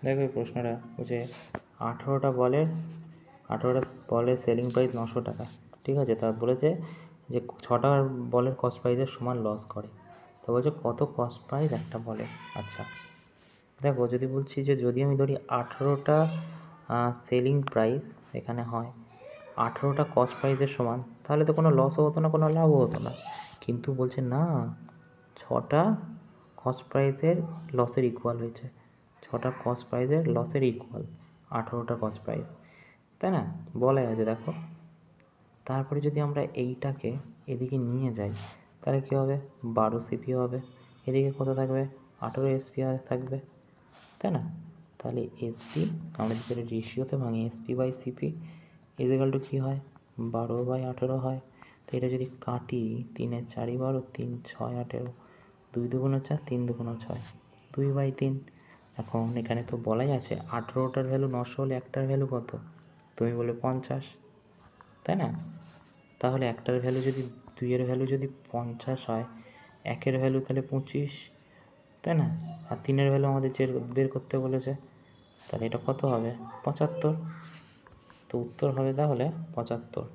দেখো এই প্রশ্নটা বলছে 18টা বলের সেলিং প্রাইস 900 টাকা, ঠিক আছে। তা বলেছে যে 6টা বলের কস্ট প্রাইসের সমান লস করে। তো বলছে কত কস্ট প্রাইস একটা বলে। আচ্ছা দেখো, যদি বলছি যে যদি আমি ধরি 18টা সেলিং প্রাইস এখানে হয়, 18টা কস্ট প্রাইসের সমান, তাহলে তো কোনো লসও হতো না, কোনো লাভও হতো না। কিন্তু বলছে না, 6টা কস্ট প্রাইসের লসের ইকুয়াল হয়েছে, 6টা কস্ট প্রাইসের লসের ইকুয়াল 18টা কস্ট প্রাইস, তাই না? বলাই আছে দেখো। তারপরে যদি আমরা এইটাকে এদিকে নিয়ে যাই, তাহলে কী হবে, 12 সিপি হবে, এদিকে কত থাকবে, 18 এসপি থাকবে, তাই না? তাহলে এসপি আমরা যদি রেশিওতে ভাঙি, SP by CP equal to কী হয়, 12/18 হয়। তো এটা যদি কাটি, 3 এর 4 12, 3 6 18, 2 2 4, 3 2 6, 2/3। এখন এখানে তো বলাই আছে 18টার ভ্যালু 900 হলে একটার ভ্যালু কত, তুমি বলে 50, তাই না? তাহলে একটার ভ্যালু যদি, 2-এর ভ্যালু যদি 50 হয়, 1-এর ভ্যালু তাহলে 25, তাই না? আর 3-এর ভ্যালু আমাদের যে বের করতে বলেছে, তাহলে এটা কত হবে, 75। তো উত্তর হবে তাহলে 75।